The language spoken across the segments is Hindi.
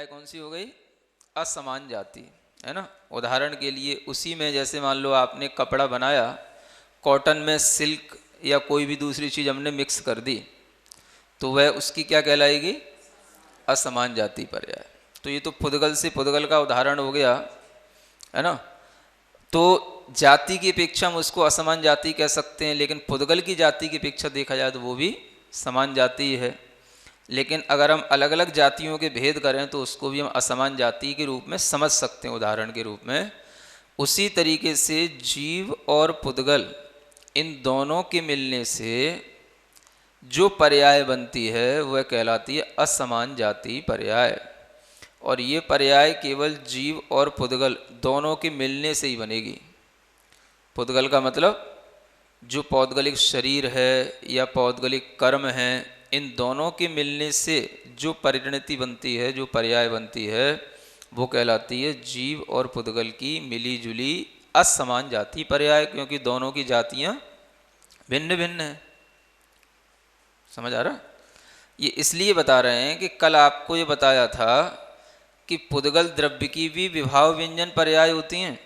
पर्याय कौन सी हो गई? असमान जाति, है ना। उदाहरण के लिए उसी में जैसे मान लो आपने कपड़ा बनाया, कॉटन में सिल्क या कोई भी दूसरी चीज़ हमने मिक्स कर दी, तो वह उसकी क्या कहलाएगी? असमान जाति पर्याय। तो ये तो पुद्गल से पुद्गल का उदाहरण हो गया, है ना। तो जाति की अपेक्षा हम उसको असमान जाति कह सकते हैं, लेकिन पुद्गल की जाति की अपेक्षा देखा जाए तो वो भी समान जाति है। लेकिन अगर हम अलग अलग जातियों के भेद करें तो उसको भी हम असमान जाति के रूप में समझ सकते हैं, उदाहरण के रूप में। उसी तरीके से जीव और पुद्गल इन दोनों के मिलने से जो पर्याय बनती है वह कहलाती है असमान जाति पर्याय। और ये पर्याय केवल जीव और पुद्गल दोनों के मिलने से ही बनेगी। पुद्गल का मतलब जो पौद्गलिक शरीर है या पौद्गलिक कर्म है, इन दोनों के मिलने से जो परिणति बनती है, जो पर्याय बनती है, वो कहलाती है जीव और पुद्गल की मिली जुली असमान जाति पर्याय, क्योंकि दोनों की जातियाँ भिन्न भिन्न हैं। समझ आ रहा? ये इसलिए बता रहे हैं कि कल आपको ये बताया था कि पुद्गल द्रव्य की भी विभाव व्यंजन पर्याय होती हैं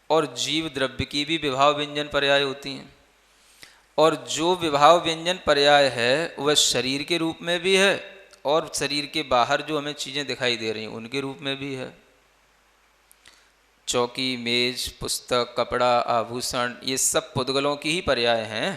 और जीव द्रव्य की भी विभाव व्यंजन पर्याय होती हैं। और जो विभाव व्यंजन पर्याय है वह शरीर के रूप में भी है और शरीर के बाहर जो हमें चीज़ें दिखाई दे रही हैं उनके रूप में भी है। चौकी, मेज, पुस्तक, कपड़ा, आभूषण, ये सब पुद्गलों की ही पर्याय हैं,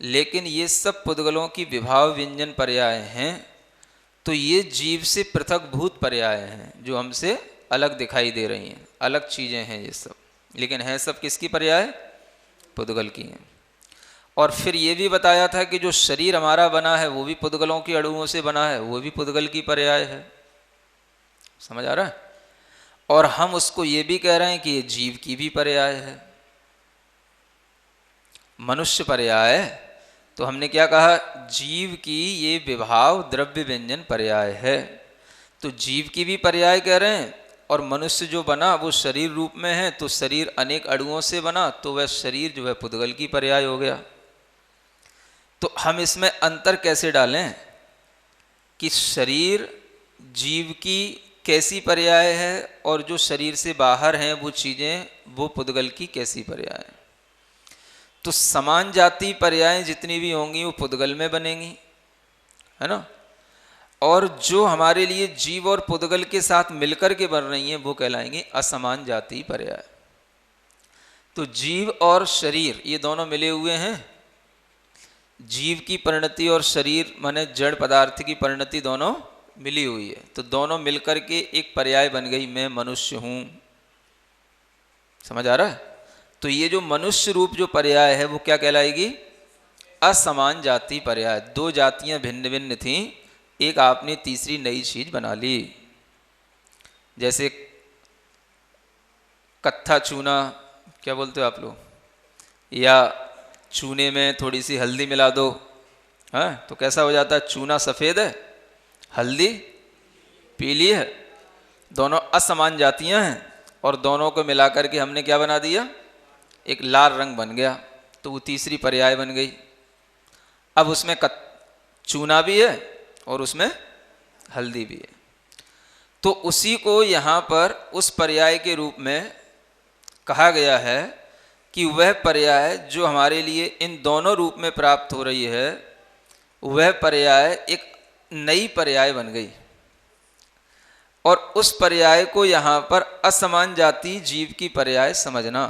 लेकिन ये सब पुद्गलों की विभाव व्यंजन पर्याय हैं। तो ये जीव से पृथक भूत पर्याय हैं, जो हमसे अलग दिखाई दे रही हैं, अलग चीज़ें हैं ये सब, लेकिन हैं सब किसकी पर्याय? पुद्गल की हैं। और फिर ये भी बताया था कि जो शरीर हमारा बना है वो भी पुद्गलों के अणुओं से बना है, वो भी पुद्गल की पर्याय है। समझ आ रहा है? और हम उसको ये भी कह रहे हैं कि ये जीव की भी पर्याय है। मनुष्य पर्याय, तो हमने क्या कहा? जीव की ये विभाव द्रव्य व्यंजन पर्याय है। तो जीव की भी पर्याय कह रहे हैं, और मनुष्य जो बना वो शरीर रूप में है, तो शरीर अनेक अणुओं से बना, तो वह शरीर जो है पुद्गल की पर्याय हो गया। तो हम इसमें अंतर कैसे डालें कि शरीर जीव की कैसी पर्याय है और जो शरीर से बाहर हैं वो चीज़ें वो पुद्गल की कैसी पर्याय है? तो समान जाति पर्याय जितनी भी होंगी वो पुद्गल में बनेंगी, है ना। और जो हमारे लिए जीव और पुद्गल के साथ मिलकर के बन रही हैं वो कहलाएंगी असमान जाति पर्याय। तो जीव और शरीर ये दोनों मिले हुए हैं। जीव की परिणति और शरीर माने जड़ पदार्थ की परिणति दोनों मिली हुई है, तो दोनों मिलकर के एक पर्याय बन गई, मैं मनुष्य हूँ। समझ आ रहा है? तो ये जो मनुष्य रूप जो पर्याय है वो क्या कहलाएगी? असमान जाति पर्याय। दो जातियां भिन्न भिन्न थीं, एक आपने तीसरी नई चीज बना ली। जैसे कत्था चूना, क्या बोलते हो आप लोग, या चूने में थोड़ी सी हल्दी मिला दो, हाँ, तो कैसा हो जाता है? चूना सफ़ेद है, हल्दी पीली है। दोनों असमान जातियां हैं और दोनों को मिलाकर के हमने क्या बना दिया? एक लाल रंग बन गया, तो वो तीसरी पर्याय बन गई। अब उसमें चूना भी है और उसमें हल्दी भी है। तो उसी को यहाँ पर उस पर्याय के रूप में कहा गया है कि वह पर्याय जो हमारे लिए इन दोनों रूप में प्राप्त हो रही है, वह पर्याय एक नई पर्याय बन गई। और उस पर्याय को यहाँ पर असमान जाति जीव की पर्याय समझना।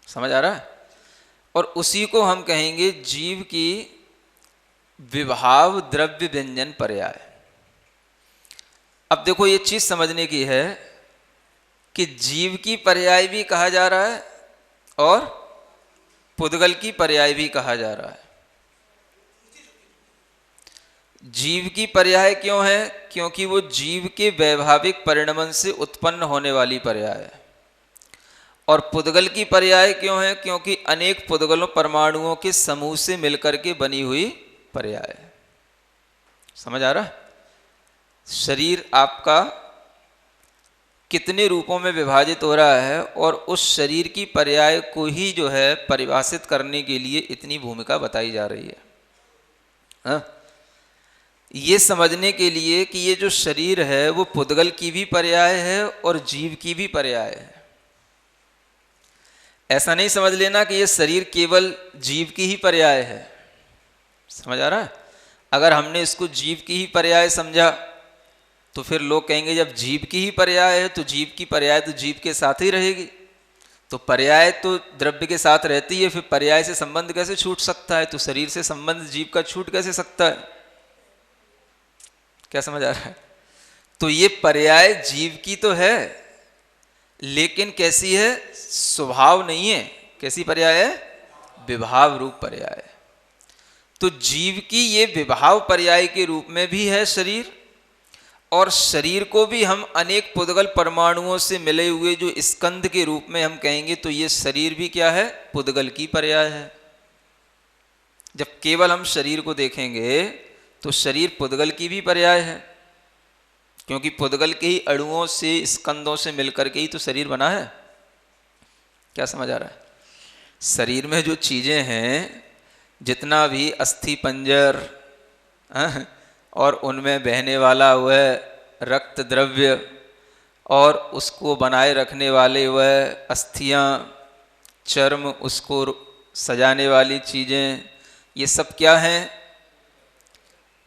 समझ आ रहा है? और उसी को हम कहेंगे जीव की विभाव द्रव्य व्यंजन पर्याय। अब देखो ये चीज समझने की है कि जीव की पर्याय भी कहा जा रहा है और पुद्गल की पर्याय भी कहा जा रहा है। जीव की पर्याय क्यों है? क्योंकि वो जीव के वैभाविक परिणमन से उत्पन्न होने वाली पर्याय है। और पुद्गल की पर्याय क्यों है? क्योंकि अनेक पुद्गलों परमाणुओं के समूह से मिलकर के बनी हुई पर्याय है। समझ आ रहा है? शरीर आपका कितने रूपों में विभाजित हो रहा है और उस शरीर की पर्याय को ही जो है परिभाषित करने के लिए इतनी भूमिका बताई जा रही है। हाँ? ये समझने के लिए कि ये जो शरीर है वो पुद्गल की भी पर्याय है और जीव की भी पर्याय है। ऐसा नहीं समझ लेना कि ये शरीर केवल जीव की ही पर्याय है। समझ आ रहा है? अगर हमने इसको जीव की ही पर्याय समझा तो फिर लोग कहेंगे जब जीव की ही पर्याय है तो जीव की पर्याय तो जीव के साथ ही रहेगी, तो पर्याय तो द्रव्य के साथ रहती है, फिर पर्याय से संबंध कैसे छूट सकता है? तो शरीर से संबंध जीव का छूट कैसे सकता है? क्या समझ आ रहा है? तो ये पर्याय जीव की तो है, लेकिन कैसी है? स्वभाव नहीं है। कैसी पर्याय है? विभाव रूप पर्याय। तो जीव की ये विभाव पर्याय के रूप में भी है शरीर, और शरीर को भी हम अनेक पुद्गल परमाणुओं से मिले हुए जो स्कंध के रूप में हम कहेंगे, तो ये शरीर भी क्या है? पुद्गल की पर्याय है। जब केवल हम शरीर को देखेंगे तो शरीर पुद्गल की भी पर्याय है, क्योंकि पुद्गल के ही अणुओं से, स्कंदों से मिलकर के ही तो शरीर बना है। क्या समझ आ रहा है? शरीर में जो चीजें हैं, जितना भी अस्थि पंजर और उनमें बहने वाला वह रक्त द्रव्य और उसको बनाए रखने वाले वह अस्थियां, चर्म, उसको सजाने वाली चीजें, ये सब क्या हैं?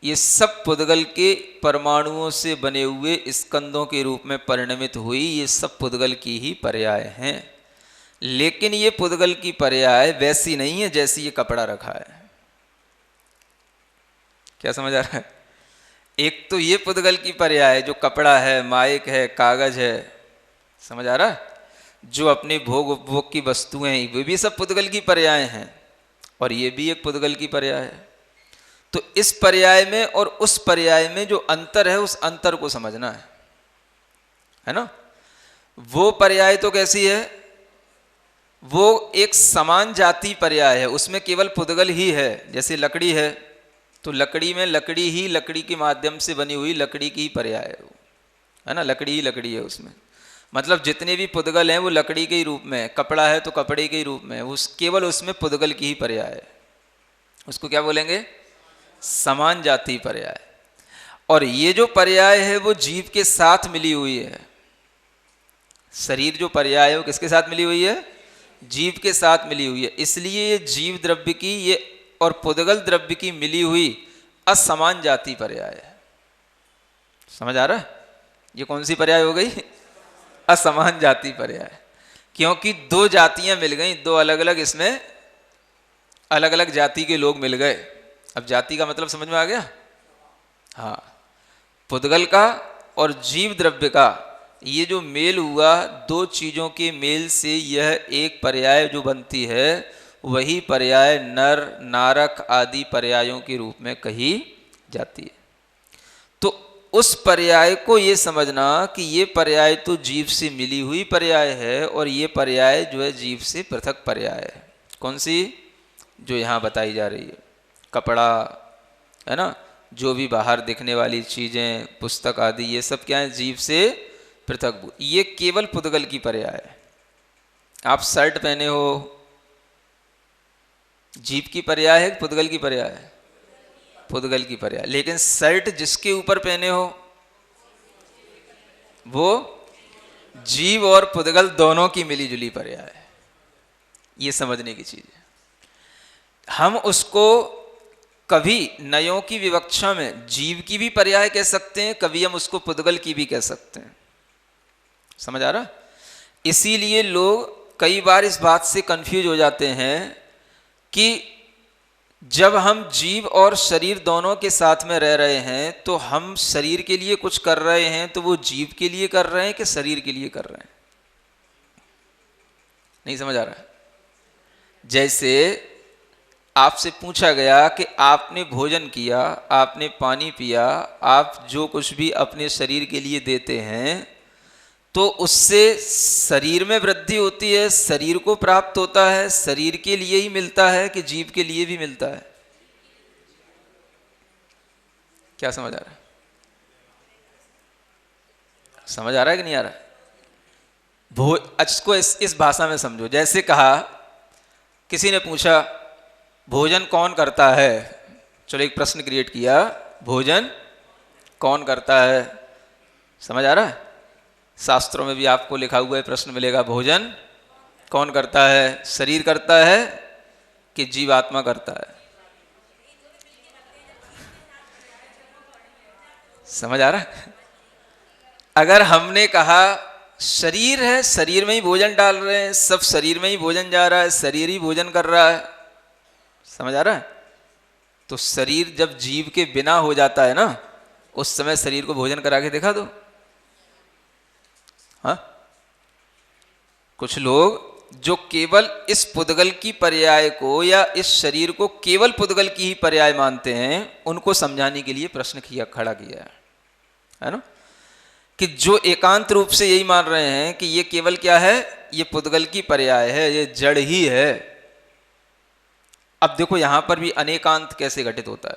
ये सब पुद्गल के परमाणुओं से बने हुए स्कंदों के रूप में परिणमित हुई, ये सब पुद्गल की ही पर्याय हैं। लेकिन ये पुद्गल की पर्याय वैसी नहीं है जैसी ये कपड़ा रखा है। क्या समझ आ रहा है? एक तो ये पुद्गल की पर्याय जो कपड़ा है, माइक है, कागज है, समझ आ रहा है? जो अपने भोग उपभोग की वस्तुएं हैं वे भी सब पुद्गल की पर्याय हैं, और ये भी एक पुद्गल की पर्याय है। तो इस पर्याय में और उस पर्याय में जो अंतर है, उस अंतर को समझना है ना? वो पर्याय तो कैसी है? वो एक समान जाति पर्याय है, उसमें केवल पुद्गल ही है। जैसे लकड़ी है तो लकड़ी में लकड़ी ही, लकड़ी के माध्यम से बनी हुई लकड़ी की ही पर्याय है वो, है ना? लकड़ी ही लकड़ी है उसमें, मतलब जितने भी पुद्गल हैं वो लकड़ी के ही रूप में है। कपड़ा है तो कपड़े के ही रूप में, उस केवल उसमें पुद्गल की ही पर्याय है। उसको क्या बोलेंगे? समान जाति पर्याय। और ये जो पर्याय है वो जीव के साथ मिली हुई है। शरीर जो पर्याय है वो किसके साथ मिली हुई है? जीव के साथ मिली हुई है। इसलिए ये जीव द्रव्य की ये और पुद्गल द्रव्य की मिली हुई असमान जाति पर्याय है। समझ आ रहा है? ये कौन सी पर्याय हो गई? असमान जाति पर्याय। क्योंकि दो जातियां मिल गई, दो अलग अलग, इसमें अलग अलग जाति के लोग मिल गए। अब जाति का मतलब समझ में आ गया? हाँ, पुद्गल का और जीव द्रव्य का ये जो मेल हुआ, दो चीजों के मेल से यह एक पर्याय जो बनती है, वही पर्याय नर, नारक आदि पर्यायों के रूप में कही जाती है। तो उस पर्याय को ये समझना कि ये पर्याय तो जीव से मिली हुई पर्याय है, और ये पर्याय जो है जीव से पृथक पर्याय है। कौन सी? जो यहाँ बताई जा रही है, कपड़ा है ना, जो भी बाहर दिखने वाली चीजें, पुस्तक आदि, ये सब क्या है? जीव से पृथक। ये केवल पुद्गल की पर्याय है। आप शर्ट पहने हो, जीव की पर्याय है, पुद्गल की पर्याय है? पुद्गल की पर्याय। लेकिन शर्ट जिसके ऊपर पहने हो वो जीव और पुद्गल दोनों की मिली जुली पर्याय है। ये समझने की चीज है। हम उसको कभी नयों की विवक्षा में जीव की भी पर्याय कह सकते हैं, कभी हम उसको पुद्गल की भी कह सकते हैं। समझ आ रहा? इसीलिए लोग कई बार इस बात से कंफ्यूज हो जाते हैं कि जब हम जीव और शरीर दोनों के साथ में रह रहे हैं तो हम शरीर के लिए कुछ कर रहे हैं, तो वो जीव के लिए कर रहे हैं कि शरीर के लिए कर रहे हैं? नहीं समझ आ रहा है? जैसे आपसे पूछा गया कि आपने भोजन किया, आपने पानी पिया, आप जो कुछ भी अपने शरीर के लिए देते हैं, तो उससे शरीर में वृद्धि होती है, शरीर को प्राप्त होता है, शरीर के लिए ही मिलता है कि जीव के लिए भी मिलता है? क्या समझ आ रहा है? समझ आ रहा है कि नहीं आ रहा है? इसको इस भाषा में समझो। जैसे कहा, किसी ने पूछा भोजन कौन करता है? चलो एक प्रश्न क्रिएट किया भोजन कौन करता है? समझ आ रहा है? शास्त्रों में भी आपको लिखा हुआ है, प्रश्न मिलेगा, भोजन कौन करता है? शरीर करता है कि जीवात्मा करता है? समझ आ रहा है? अगर हमने कहा शरीर है, शरीर में ही भोजन डाल रहे हैं, सब शरीर में ही भोजन जा रहा है, शरीर ही भोजन कर रहा है, समझ आ रहा है? तो शरीर जब जीव के बिना हो जाता है ना, उस समय शरीर को भोजन करा के दिखा दो। हाँ, कुछ लोग जो केवल इस पुद्गल की पर्याय को या इस शरीर को केवल पुद्गल की ही पर्याय मानते हैं, उनको समझाने के लिए प्रश्न खड़ा किया है ना, कि जो एकांत रूप से यही मान रहे हैं कि ये केवल क्या है, ये पुद्गल की पर्याय है, ये जड़ ही है। अब देखो यहां पर भी अनेकांत कैसे घटित होता है।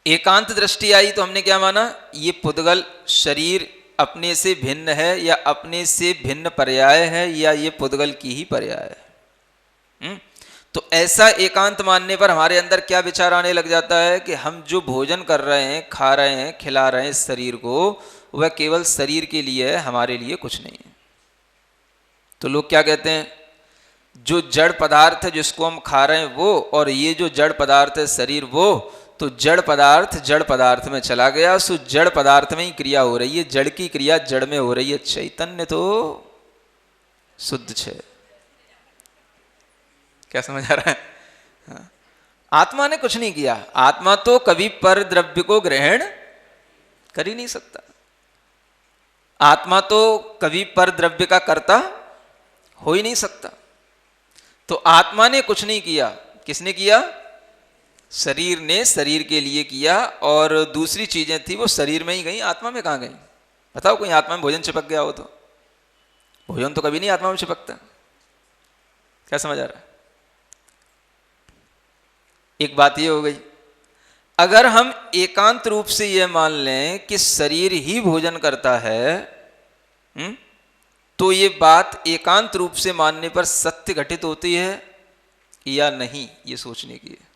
एकांत दृष्टि आई तो हमने क्या माना, ये पुद्गल शरीर अपने से भिन्न है या अपने से भिन्न पर्याय है या ये पुद्गल की ही पर्याय है। तो ऐसा एकांत मानने पर हमारे अंदर क्या विचार आने लग जाता है कि हम जो भोजन कर रहे हैं, खा रहे हैं, खिला रहे हैं इस शरीर को, वह केवल शरीर के लिए है, हमारे लिए कुछ नहीं है। तो लोग क्या कहते हैं, जो जड़ पदार्थ है जिसको हम खा रहे हैं वो, और ये जो जड़ पदार्थ है शरीर वो, तो जड़ पदार्थ में चला गया, सो जड़ पदार्थ में ही क्रिया हो रही है, जड़ की क्रिया जड़ में हो रही है, चैतन्य तो शुद्ध है। क्या समझ आ रहा है? हाँ। आत्मा ने कुछ नहीं किया, आत्मा तो कभी पर द्रव्य को ग्रहण कर ही नहीं सकता, आत्मा तो कभी पर द्रव्य का कर्ता हो ही नहीं सकता। तो आत्मा ने कुछ नहीं किया, किसने किया? शरीर ने शरीर के लिए किया, और दूसरी चीजें थी वो शरीर में ही गई, आत्मा में कहां गई? बताओ, कोई आत्मा में भोजन चिपक गया हो तो? भोजन तो कभी नहीं आत्मा में चिपकता। क्या समझ आ रहा है? एक बात ये हो गई। अगर हम एकांत रूप से यह मान लें कि शरीर ही भोजन करता है, तो ये बात एकांत रूप से मानने पर सत्य घटित होती है या नहीं, ये सोचने की है।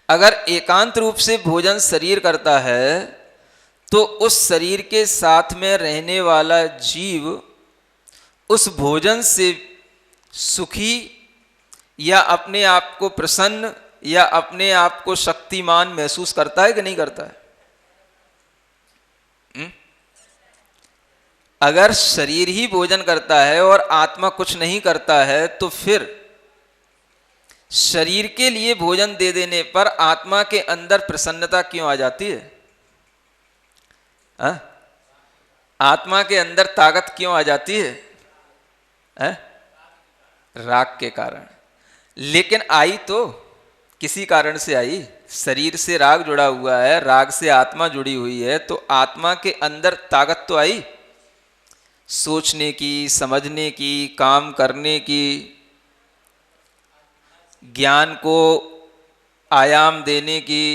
अगर एकांत रूप से भोजन शरीर करता है, तो उस शरीर के साथ में रहने वाला जीव उस भोजन से सुखी या अपने आप को प्रसन्न या अपने आप को शक्तिमान महसूस करता है कि नहीं करता है? अगर शरीर ही भोजन करता है और आत्मा कुछ नहीं करता है, तो फिर शरीर के लिए भोजन दे देने पर आत्मा के अंदर प्रसन्नता क्यों आ जाती है? आत्मा के अंदर ताकत क्यों आ जाती है? राग के कारण। लेकिन आई तो किसी कारण से आई, शरीर से राग जुड़ा हुआ है, राग से आत्मा जुड़ी हुई है, तो आत्मा के अंदर ताकत तो आई, सोचने की, समझने की, काम करने की, ज्ञान को आयाम देने की।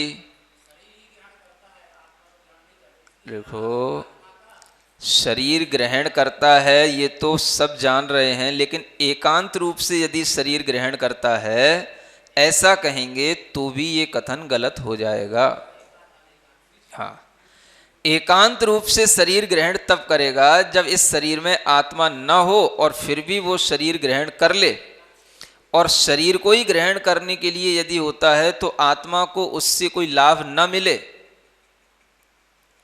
देखो, शरीर ग्रहण करता है ये तो सब जान रहे हैं, लेकिन एकांत रूप से यदि शरीर ग्रहण करता है ऐसा कहेंगे तो भी ये कथन गलत हो जाएगा। हाँ, एकांत रूप से शरीर ग्रहण तब करेगा जब इस शरीर में आत्मा न हो और फिर भी वो शरीर ग्रहण कर ले, और शरीर को ही ग्रहण करने के लिए यदि होता है तो आत्मा को उससे कोई लाभ न मिले।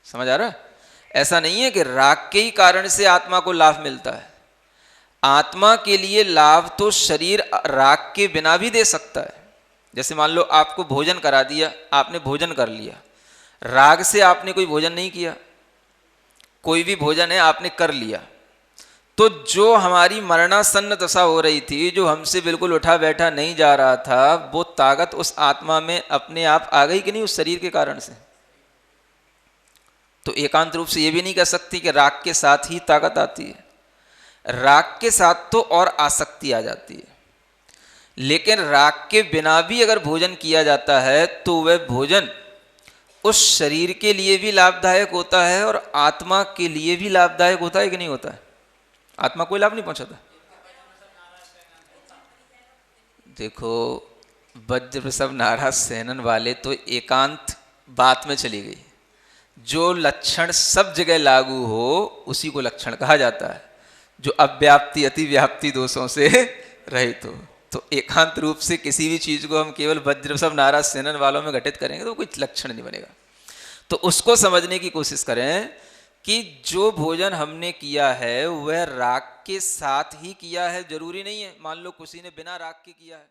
समझ आ रहा है? ऐसा नहीं है कि राग के ही कारण से आत्मा को लाभ मिलता है। आत्मा के लिए लाभ तो शरीर राग के बिना भी दे सकता है। जैसे मान लो आपको भोजन करा दिया, आपने भोजन कर लिया, राग से आपने कोई भोजन नहीं किया, कोई भी भोजन है आपने कर लिया, तो जो हमारी मरणासन्न दशा हो रही थी, जो हमसे बिल्कुल उठा बैठा नहीं जा रहा था, वो ताकत उस आत्मा में अपने आप आ गई कि नहीं उस शरीर के कारण से? तो एकांत रूप से ये भी नहीं कह सकती कि राग के साथ ही ताकत आती है। राग के साथ तो और आसक्ति आ जाती है, लेकिन राग के बिना भी अगर भोजन किया जाता है तो वह भोजन उस शरीर के लिए भी लाभदायक होता है और आत्मा के लिए भी लाभदायक होता है कि नहीं होता है? आत्मा कोई लाभ नहीं पहुंचाता। देखो, वज्र सब नारा सेनन वाले तो एकांत बात में चली गई। जो लक्षण सब जगह लागू हो उसी को लक्षण कहा जाता है, जो अव्याप्ति अतिव्याप्ति दोषों से रहित हो। तो एकांत रूप से किसी भी चीज को हम केवल वज्र सब नाराज सेनन वालों में घटित करेंगे तो कोई लक्षण नहीं बनेगा। तो उसको समझने की कोशिश करें कि जो भोजन हमने किया है वह राग के साथ ही किया है, जरूरी नहीं है। मान लो किसी ने बिना राग के किया है,